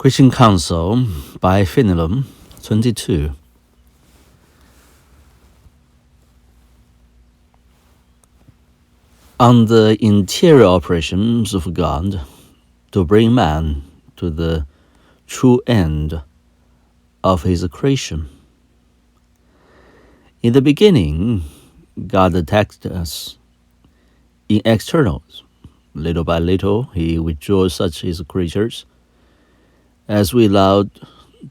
Christian Counsel by Fenelon, 22. On the interior operations of God to bring man to the true end of his creation. In the beginning, God attacked us in externals. Little by little, he withdraws such his creatures as we allowed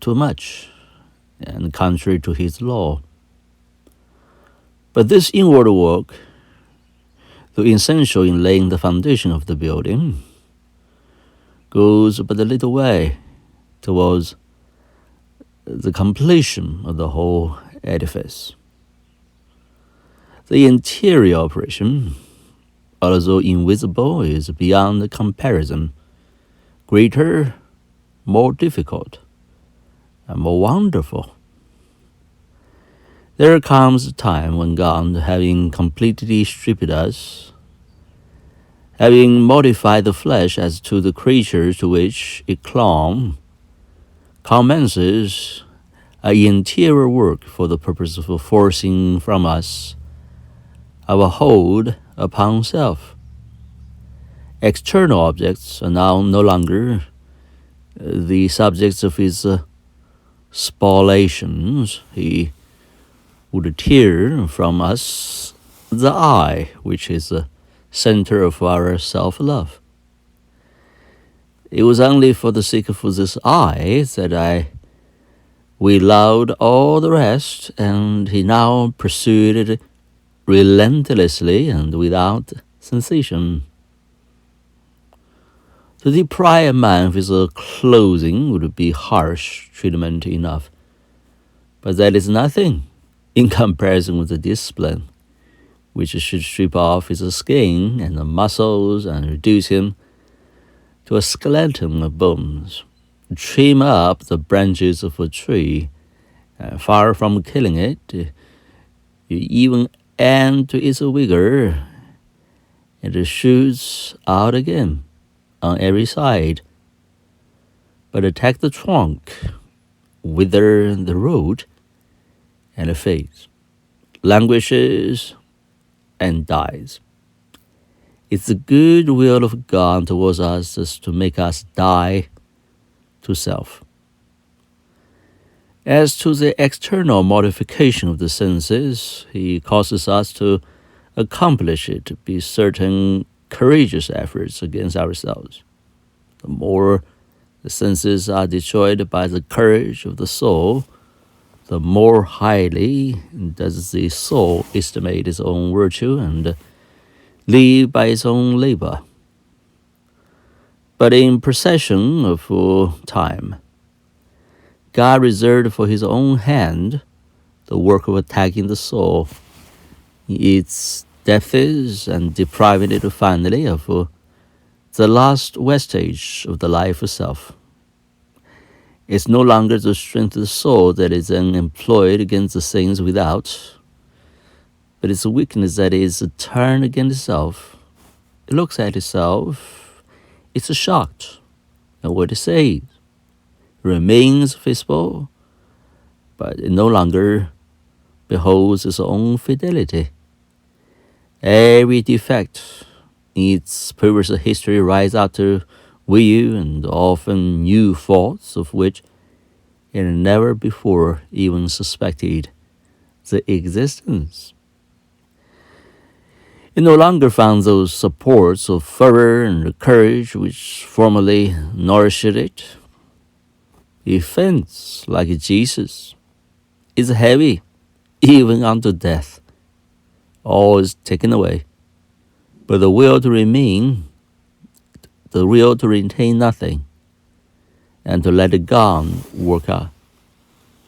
too much and contrary to his law. But this inward work, though essential in laying the foundation of the building, goes but a little way towards the completion of the whole edifice. The interior operation, although invisible, is beyond comparison, greater, more difficult, and more wonderful. There comes a time when God, having completely stripped us, having modified the flesh as to the creatures to which it clung, commences an interior work for the purpose of forcing from us our hold upon self. External objects are now no longer the subjects of his spoliations. He would tear from us the I, which is the center of our self-love. It was only for the sake of this I that we allowed all the rest, and he now pursued it relentlessly and without cessation. To deprive man of his clothing would be harsh treatment enough, but that is nothing in comparison with the discipline, which should strip off his skin and the muscles and reduce him to a skeleton of bones, trim up the branches of a tree, far from killing it, you even add to its vigor, and it shoots out again on every side. But attack the trunk, wither the root, and it fades, languishes, and dies. It's the good will of God towards us as to make us die to self. As to the external modification of the senses, he causes us to accomplish it by certain courageous efforts against ourselves. The more the senses are destroyed by the courage of the soul, the more highly does the soul estimate its own virtue and live by its own labor. But in procession of time, God reserved for his own hand the work of attacking the soul in its depths and depriving it finally of the last vestige of the life itself. It's no longer the strength of the soul that is then employed against the things without, but it's a weakness that is turned against itself. It looks at itself, it's shocked at what it says. It remains faithful, but it no longer beholds its own fidelity. Every defect in its previous history rises out to view, and often new faults of which it never before even suspected the existence. It no longer found those supports of fervor and courage which formerly nourished it. It faints like Jesus. It's heavy, even unto death. All is taken away, but the will to remain, the will to retain nothing, and to let God work out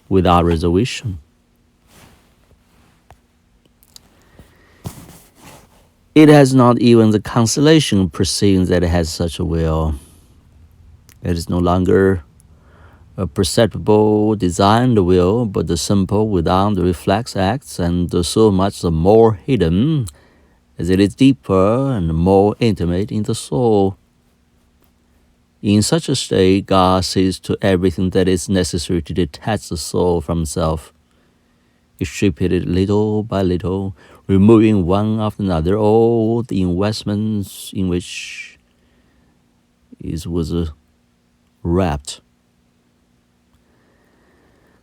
without reservation. It has not even the consolation of perceiving that it has such a will. It is no longer a perceptible, designed will, but the simple, without the reflex acts, and so much the more hidden as it is deeper and more intimate in the soul. In such a state, God sees to everything that is necessary to detach the soul from self. He stripped it little by little, removing one after another all the investments in which it was wrapped.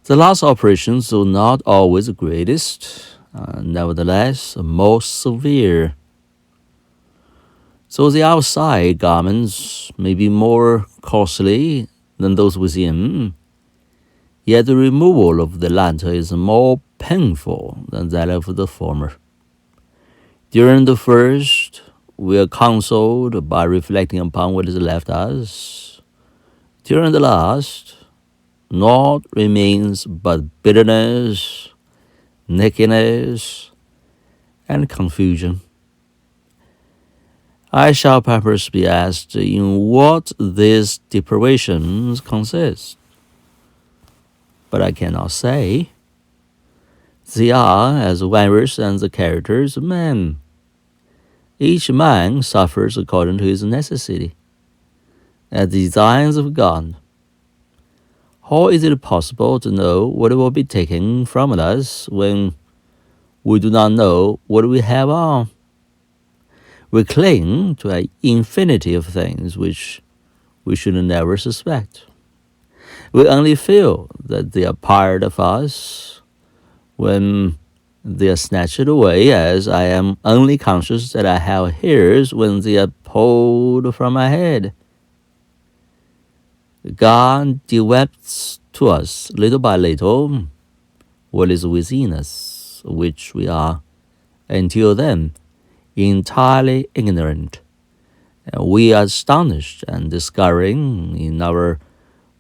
The last operations, though not always the greatest, nevertheless most severe. So the outside garments may be more costly than those within, yet the removal of the latter is more painful than that of the former. During the first, we are counseled by reflecting upon what is left us. During the last, naught remains but bitterness, nakedness, and confusion. I shall perhaps be asked in what these deprivations consist, but I cannot say. They are as various as the characters of men. Each man suffers according to his necessity, as the designs of God. How is it possible to know what will be taken from us when we do not know what we have on? We cling to an infinity of things which we should never suspect. We only feel that they are part of us when they are snatched away, as I am only conscious that I have hairs when they are pulled from my head. God develops to us little by little what is within us, which we are, until then, entirely ignorant. And we are astonished and discovering in our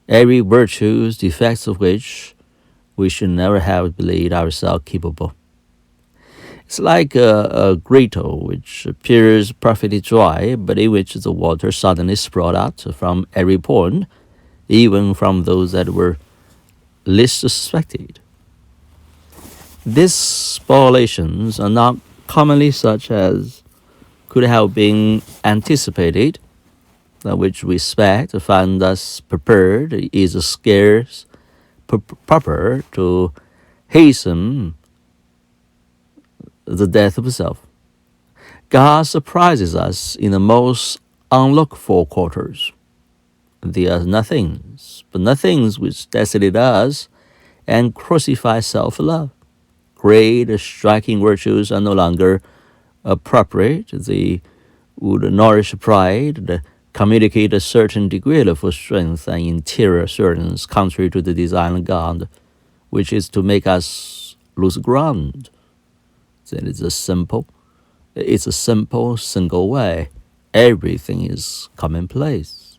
every virtues, defects of which we should never have believed ourselves capable. It's like a grotto which appears perfectly dry, but in which the water suddenly sprouted out from every pore, even from those that were least suspected. These speculations are not commonly such as could have been anticipated, which we expect to find us prepared is scarce proper to hasten the death of self. God surprises us in the most unlooked-for quarters. They are nothings, but nothings which desolate us and crucify self-love. Great, striking virtues are no longer appropriate. They would nourish pride, communicate a certain degree of strength and interior assurance contrary to the design of God, which is to make us lose ground. Then it's a simple, single way. Everything is commonplace.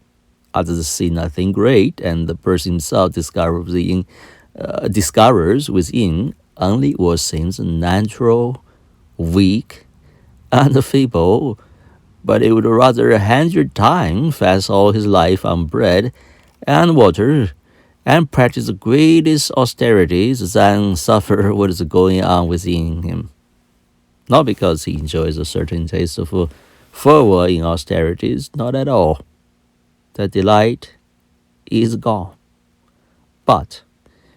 Others see nothing great, and the person himself discovers within only what seems natural, weak, and feeble, but it would rather 100 times fast all his life on bread and water and practice the greatest austerities than suffer what is going on within him. Not because he enjoys a certain taste of fervor in austerities, not at all. The delight is gone. But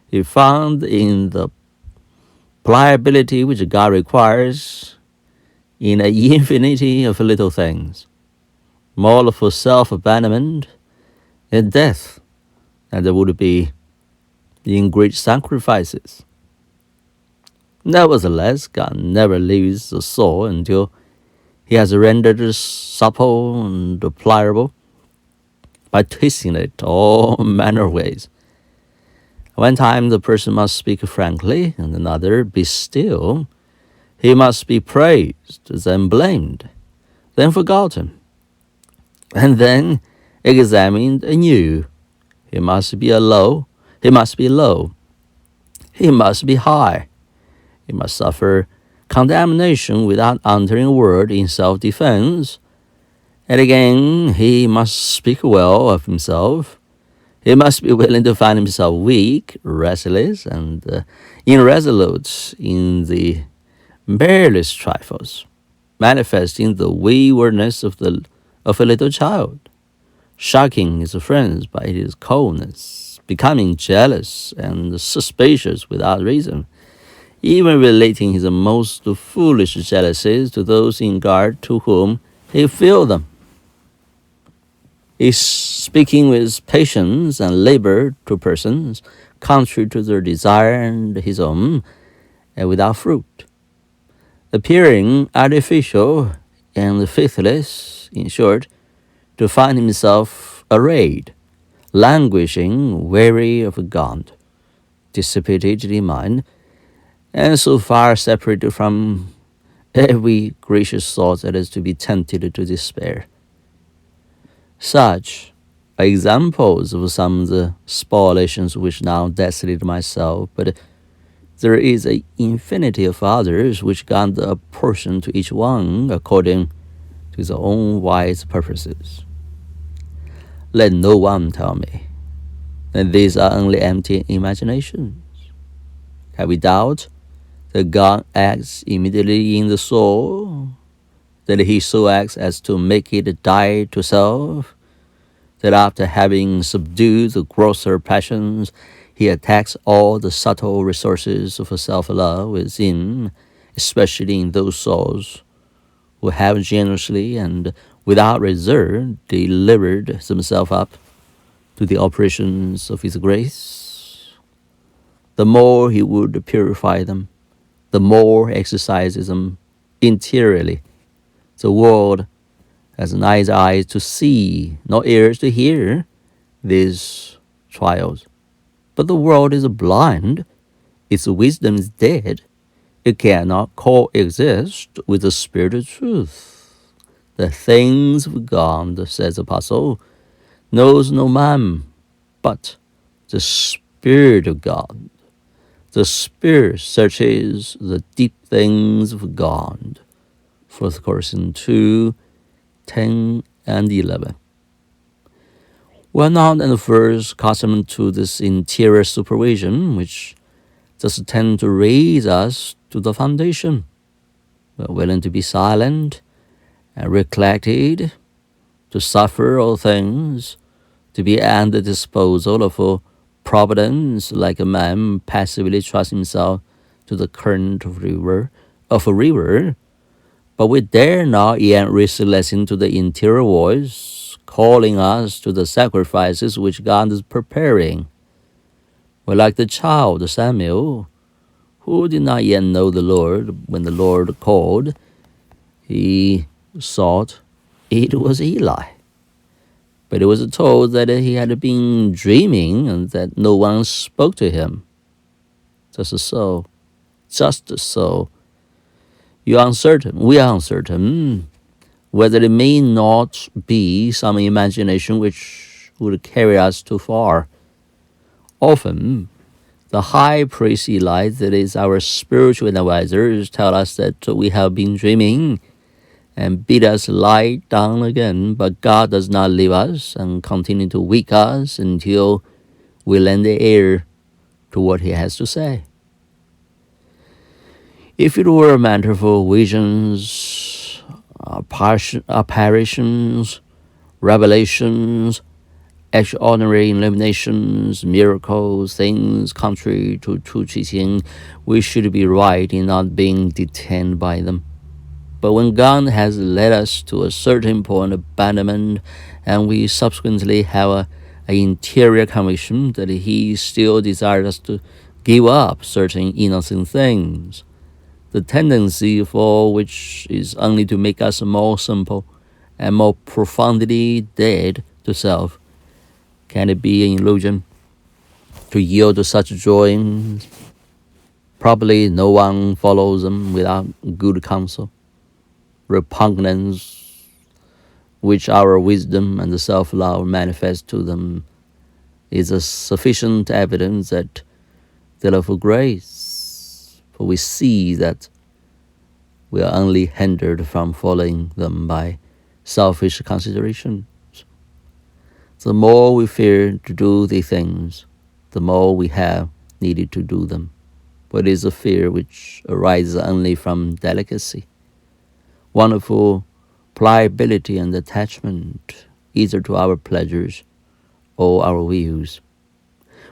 he found in the pliability which God requires in an infinity of little things, more for self-abandonment and death than there would be in great sacrifices. Nevertheless, God never leaves the soul until he has rendered it supple and pliable by twisting it all manner of ways. One time the person must speak frankly, and another be still. He must be praised, then blamed, then forgotten, and then examined anew. He must be low. He must be low. He must be high. He must suffer condemnation without uttering a word in self-defense. And again, he must speak well of himself. He must be willing to find himself weak, restless, and irresolute in the barest trifles, manifesting the waywardness of a little child. shocking his friends by his coldness, becoming jealous and suspicious without reason, even relating his most foolish jealousies to those in guard to whom he filled them. Is speaking with patience and labor to persons contrary to their desire and his own, and without fruit, appearing artificial and faithless, in short, to find himself arrayed, languishing, weary of God, dissipated in mind, and so far separated from every gracious thought that is to be tempted to despair. Such are examples of some of the spoliations which now desolate myself, but there is an infinity of others which God apportioned to each one according to his own wise purposes. Let no one tell me that these are only empty imaginations. Can we doubt that God acts immediately in the soul, that he so acts as to make it die to self, that after having subdued the grosser passions, he attacks all the subtle resources of self-love within, especially in those souls who have generously and without reserve delivered themselves up to the operations of his grace. The more he would purify them, the more he exercises them interiorly. The world has neither eyes to see nor ears to hear these trials. But the world is blind, its wisdom is dead, it cannot coexist with the Spirit of truth. The things of God, says the Apostle, knows no man but the Spirit of God. The Spirit searches the deep things of God. 1 Corinthians 2, 10 and 11. We are not at first accustomed to this interior supervision, which does tend to raise us to the foundation. We are willing to be silent and neglected, to suffer all things, to be at the disposal of a providence, like a man passively trusts himself to the current of a river, but we dare not yet listen to the interior voice calling us to the sacrifices which God is preparing. We're like the child Samuel, who did not yet know the Lord. When the Lord called, he thought it was Eli. But it was told that he had been dreaming and that no one spoke to him. Just so. We are uncertain whether it may not be some imagination which would carry us too far. Often, the high priest Eli, that is our spiritual advisors, tell us that we have been dreaming and bid us lie down again, but God does not leave us and continue to wake us until we lend the ear to what he has to say. If it were a matter for visions, apparitions, revelations, extraordinary illuminations, miracles, things contrary to true teaching, we should be right in not being detained by them. But when God has led us to a certain point of abandonment, and we subsequently have an interior conviction that he still desires us to give up certain innocent things, the tendency for which is only to make us more simple and more profoundly dead to self, can it be an illusion to yield to such drawings? Probably no one follows them without good counsel. Repugnance which our wisdom and self-love manifest to them is a sufficient evidence that they are for grace, for we see that we are only hindered from following them by selfish considerations. The more we fear to do these things, the more we have needed to do them. But it is a fear which arises only from delicacy, wonderful pliability and attachment, either to our pleasures or our views.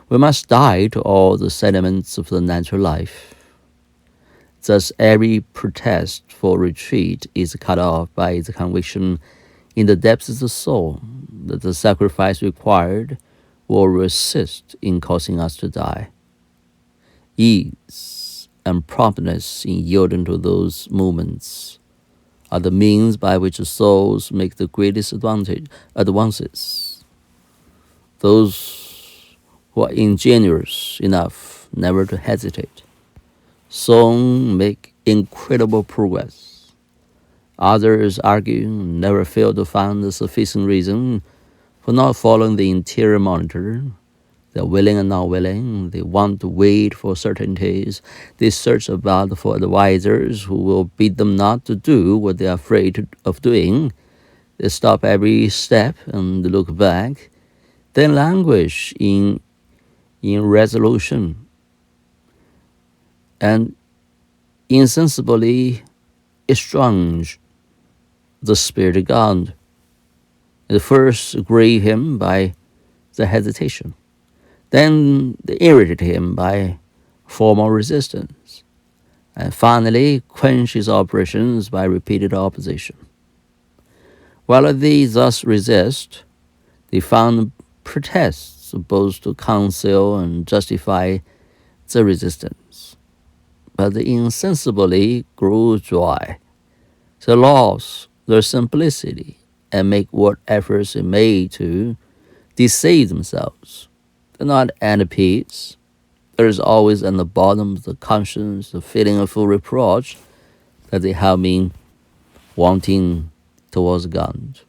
We must die to all the sentiments of the natural life. Thus, every protest for retreat is cut off by the conviction in the depths of the soul that the sacrifice required will resist in causing us to die. Ease and promptness in yielding to those movements are the means by which the souls make the greatest advances. Those who are ingenuous enough never to hesitate soon make incredible progress. Others argue, never fail to find a sufficient reason for not following the interior monitor. They're willing and not willing. They want to wait for certainties. They search about for advisors who will bid them not to do what they are afraid of doing. They stop every step and look back, then languish in irresolution and insensibly estrange the Spirit of God. At first grieve him by the hesitation. Then they irritate him by formal resistance, and finally quench his operations by repeated opposition. While they thus resist, they found pretexts both to counsel and justify the resistance. But they insensibly grow dry. They lose their simplicity and make what efforts they may to deceive themselves. They're not at peace. There is always at the bottom of the conscience the feeling of full reproach that they have been wanting towards God.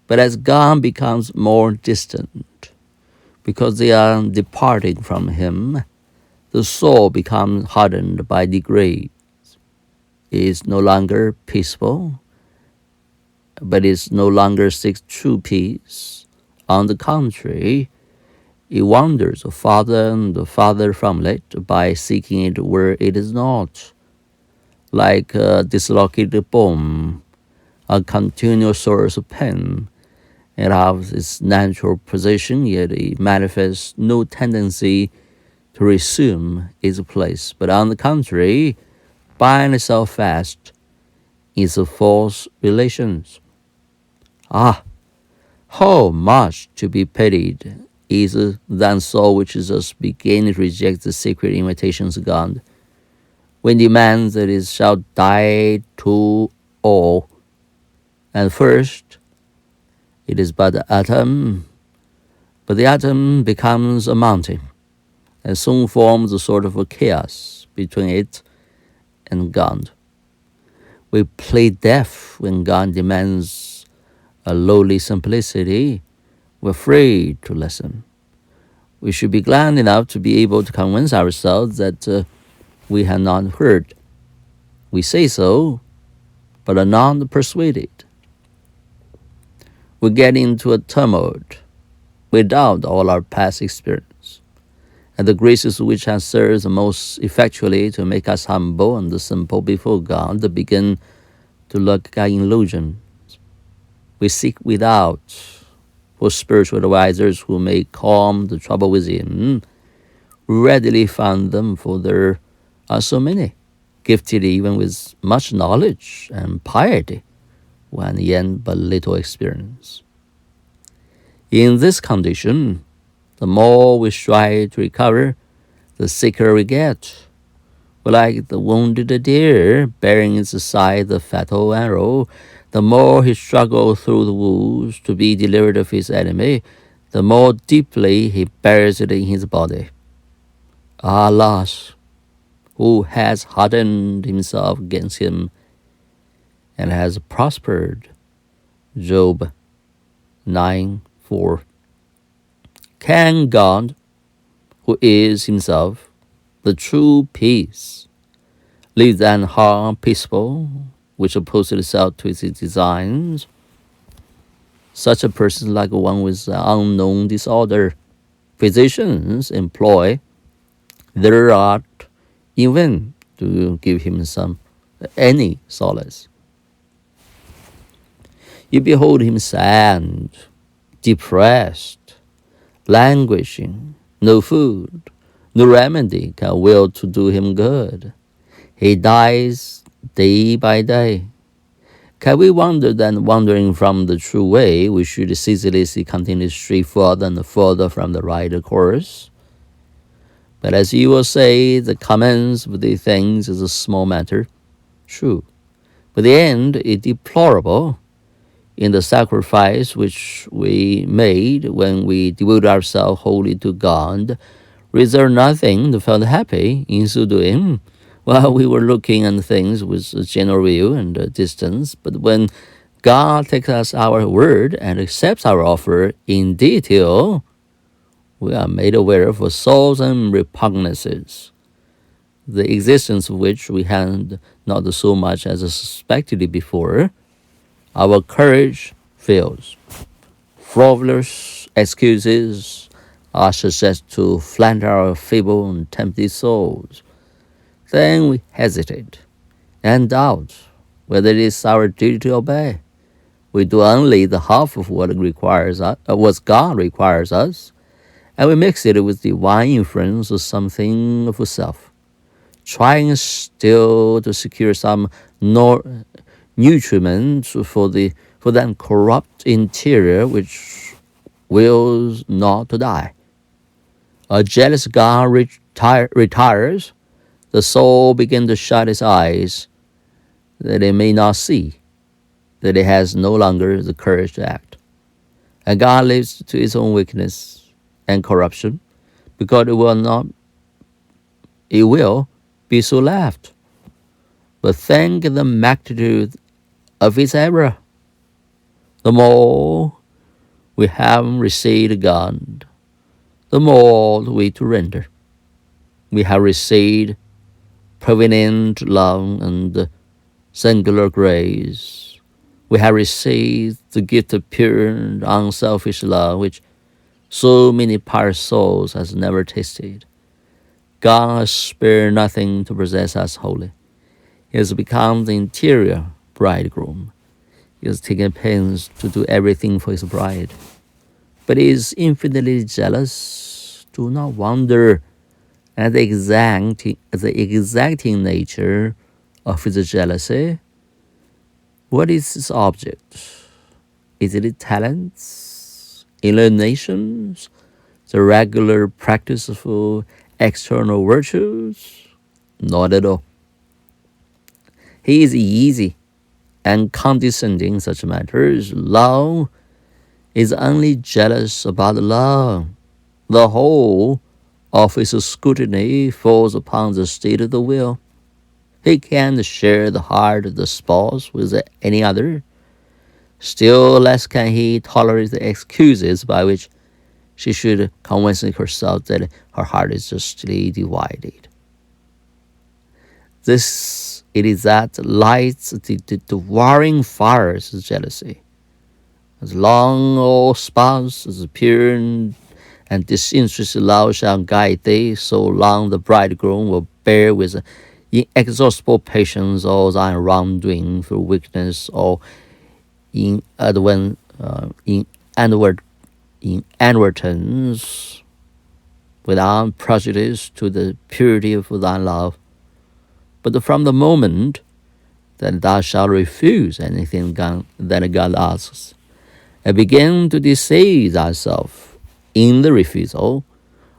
But as God becomes more distant, because they are departing from Him, the soul becomes hardened by degrees. It is no longer peaceful, but it no longer seeks true peace. On the contrary, it wanders farther and farther from it by seeking it where it is not. Like a dislocated bone, a continual source of pain. It has its natural position, yet it manifests no tendency to resume its place, but on the contrary, bind itself fast in the false relations. Ah, how much to be pitied is that soul which is thus beginning to reject the secret invitations of God, when demands that it shall die to all. And first, it is but the atom, but the atom becomes a mountain, and soon forms a sort of a chaos between it and God. We plead deaf when God demands a lowly simplicity. We're afraid to listen. We should be glad enough to be able to convince ourselves that we have not heard. We say so, but are not persuaded. We get into a tumult. We doubt all our past experience, and the graces which have served most effectually to make us humble and simple before God begin to look like illusions. We seek without for spiritual advisors who may calm the trouble within. We readily find them, for there are so many, gifted even with much knowledge and piety, when yet but little experience. In this condition, the more we strive to recover, the sicker we get. Like the wounded deer bearing in its side the fatal arrow, the more he struggles through the wounds to be delivered of his enemy, the more deeply he bears it in his body. Alas, who has hardened himself against him and has prospered? Job 9:4. Can God, who is himself the true peace, leave that heart peaceful, which opposes itself to its designs? Such a person is like one with an unknown disorder. Physicians employ their art in vain to give him any solace. You behold him sad, depressed, languishing, no food, no remedy can will to do him good. He dies day by day. Can we wonder then, wandering from the true way, we should ceaselessly continue straight further and further from the right course? But as you will say, the commence of the things is a small matter, true, but the end is deplorable. In the sacrifice which we made when we devote ourselves wholly to God, reserve nothing to feel happy in so doing. While we were looking at things with a general view and a distance, but when God takes us our word and accepts our offer in detail, we are made aware of assaults and repugnances, the existence of which we had not so much as suspected it before. Our courage fails. Frivolous excuses are suggested to flatter our feeble and tempted souls. Then we hesitate and doubt whether it is our duty to obey. We do only the half of what God requires us, and we mix it with divine influence or something of self, trying still to secure some nutriment for that corrupt interior which wills not to die. A jealous God retires, the soul begins to shut its eyes that it may not see, that it has no longer the courage to act. And God lives to its own weakness and corruption, because it will be so left. But thank the magnitude of its error. The more we have received God, the more we to render. We have received prevenient love and singular grace. We have received the gift of pure and unselfish love, which so many pious souls has never tasted. God has spared nothing to possess us wholly. He has become the interior bridegroom. He has taken pains to do everything for his bride. But he is infinitely jealous. Do not wonder at the exacting nature of his jealousy. What is his object? Is it talents, inclinations, the regular practice of external virtues? Not at all. He is easy and condescending in such matters. Love is only jealous about love. The whole of his scrutiny falls upon the state of the will. He can't share the heart of the spouse with any other. Still less can he tolerate the excuses by which she should convince herself that her heart is justly divided. This it is that lights the devouring fires of jealousy. As long, O spouse, as pure and disinterested love shall guide thee, so long the bridegroom will bear with inexhaustible patience all thy wrongdoing through weakness or inadvertence, without prejudice to the purity of thy love. But from the moment that thou shalt refuse anything that God asks, and begin to deceive thyself in the refusal,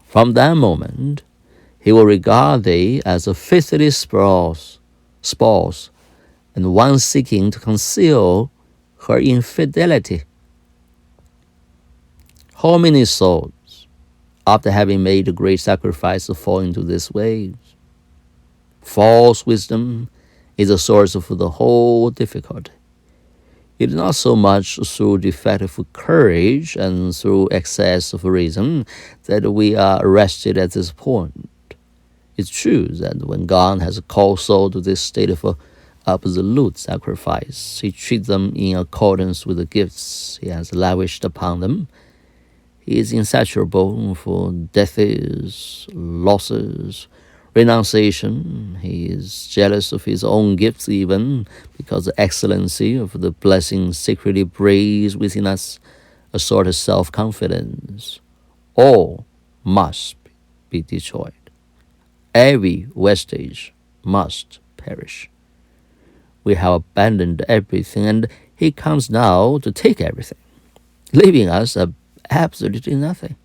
from that moment he will regard thee as a faithless spouse, and one seeking to conceal her infidelity. How many souls, after having made a great sacrifice, fall into this way? False wisdom is the source of the whole difficulty. It is not so much through defective courage and through excess of reason that we are arrested at this point. It's true that when God has called souls to this state of absolute sacrifice, he treats them in accordance with the gifts he has lavished upon them. He is insatiable for deaths, losses, renunciation. He is jealous of his own gifts even, because the excellency of the blessing secretly breeds within us a sort of self-confidence. All must be destroyed. Every vestige must perish. We have abandoned everything, and he comes now to take everything, leaving us absolutely nothing.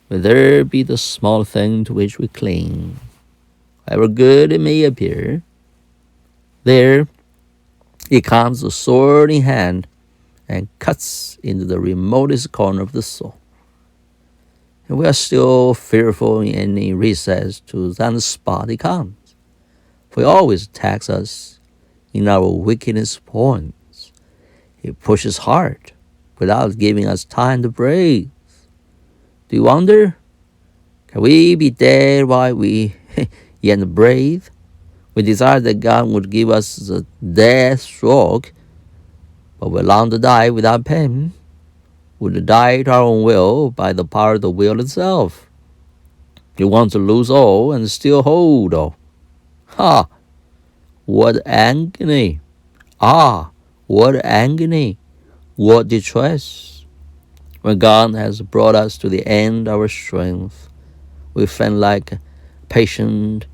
Will there be the small thing to which we cling, however good it may appear? There he comes, a sword in hand, and cuts into the remotest corner of the soul. And we are still fearful in any recess to that spot he comes, for he always attacks us in our weakest points. He pushes hard without giving us time to breathe. Do you wonder? Can we be dead while we yet breathe? We desire that God would give us the death stroke, but we long to die without pain. Would die to our own will by the power of the will itself. We want to lose all and still hold all. Ha! What agony! Ah! What agony! What distress! When God has brought us to the end of our strength, we feel like a patient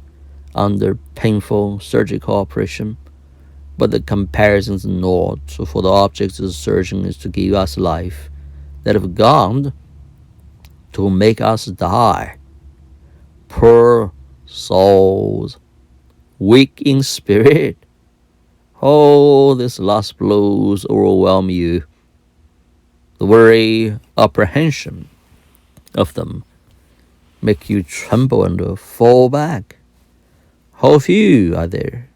under painful surgical operation, but the comparison is not, for the object of the surgeon is to give us life, that of God to make us die. Poor souls, weak in spirit. Oh, these last blows overwhelm you. The very apprehension of them make you tremble and fall back. How few are there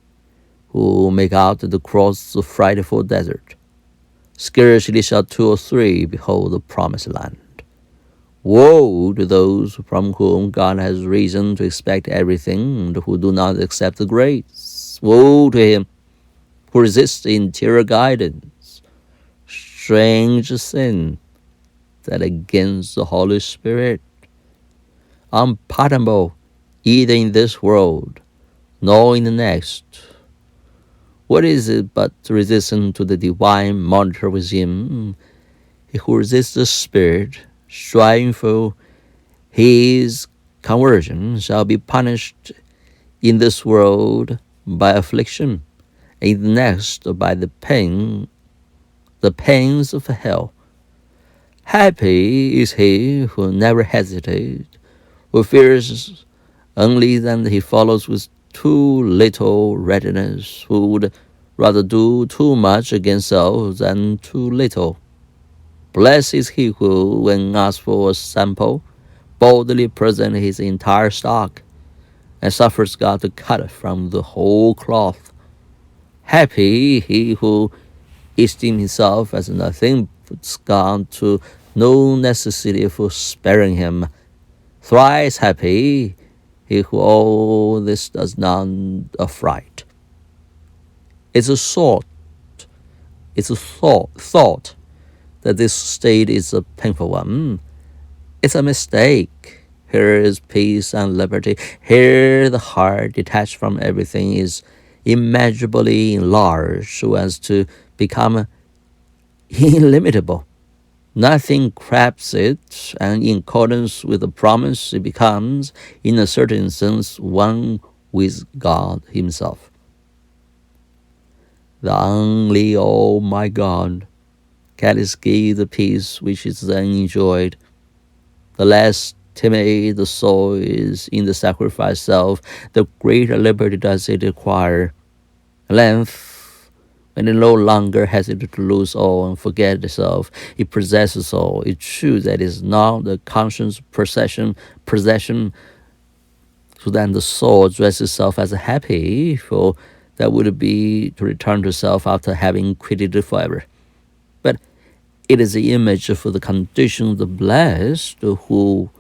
who make out to cross the frightful desert? Scarcely shall 2 or 3 behold the promised land. Woe to those from whom God has reason to expect everything and who do not accept the grace. Woe to him who resists interior guidance. Strange sin that against the Holy Spirit. Unpardonable either in this world nor in the next. What is it but resistance to the divine monitor within? He who resists the Spirit, striving for his conversion, shall be punished in this world by affliction, and in the next by the pains of hell. Happy is he who never hesitates, who fears only that he follows with too little readiness, who would rather do too much against self than too little. Blessed is he who, when asked for a sample, boldly presents his entire stock, and suffers God to cut from the whole cloth. Happy he who esteems himself as nothing, puts God to no necessity for sparing him. Thrice happy he who all this does not affright. It's a thought that this state is a painful one. It's a mistake. Here is peace and liberty. Here the heart, detached from everything, is immeasurably enlarged so as to become illimitable. Nothing cramps it, and in accordance with the promise, it becomes, in a certain sense, one with God himself. The only, oh my God, can give the peace which is then enjoyed. The less timid the soul is in the sacrifice self, the greater liberty does it acquire. At length, when it no longer hesitates to lose all and forget itself, it possesses all. It's true that it is not the conscious possession, so then the soul addresses itself as happy, for that would be to return to self after having quitted it forever. But it is the image for the condition of the blessed who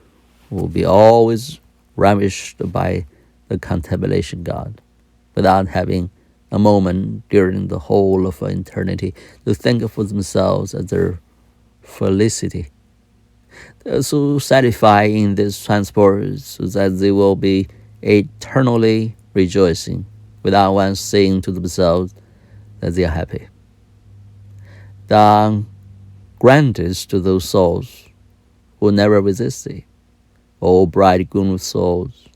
will be always ravished by the contemplation God, without having a moment during the whole of eternity to think for themselves as their felicity. They are so satisfied in this transport so that they will be eternally rejoicing, without one saying to themselves that they are happy. Thou grantest to those souls who never resist thee, O bridegroom of souls,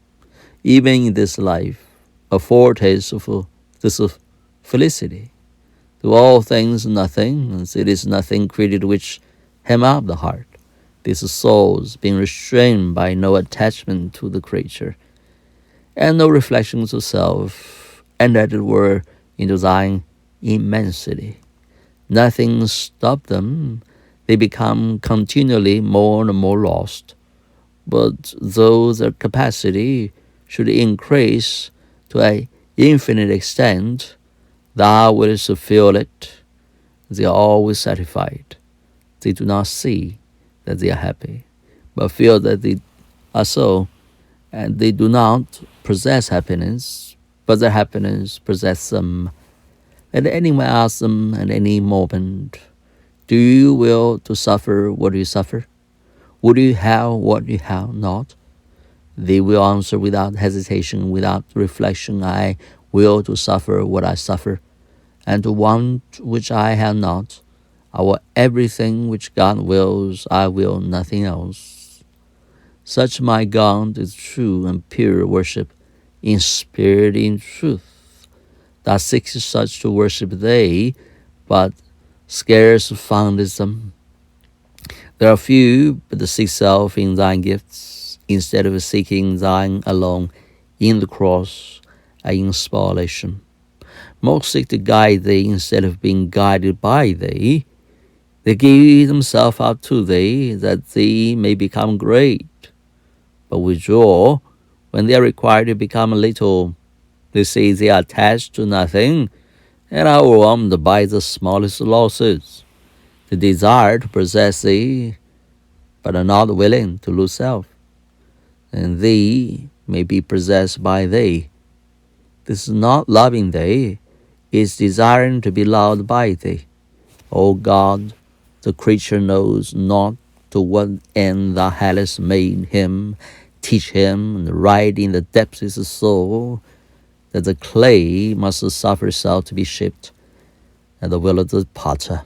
even in this life, a foretaste of this felicity. To all things nothing, and it is nothing created which hem up the heart. These souls being restrained by no attachment to the creature, and no reflections of self, and as it were into thine immensity. Nothing stopped them. They become continually more and more lost. But though their capacity should increase to an infinite extent, thou wilt fulfill it. They are always satisfied. They do not see that they are happy, but feel that they are so, and they do not possess happiness, but their happiness possesses them. Let anyone ask them at any moment, do you will to suffer what you suffer? Would you have what you have not? They will answer without hesitation, without reflection, I will to suffer what I suffer, and to want which I have not. I will everything which God wills, I will nothing else. Such my God is true and pure worship, in spirit, in truth. Thou seekest such to worship they, but scarce foundest them. There are few, but seek self in thine gifts, instead of seeking thine alone in the cross and in spoliation. Most seek to guide thee instead of being guided by thee. They give themselves up to thee, that thee may become great, but withdraw when they are required to become little. They say they are attached to nothing, and are overwhelmed by the smallest losses. They desire to possess thee, but are not willing to lose self, and thee may be possessed by thee. This is not loving thee, it is desiring to be loved by thee. O God, the creature knows not to what end thou hadst made him. Teach him, and write in the depths of his soul, that the clay must suffer itself to be shaped at the will of the potter.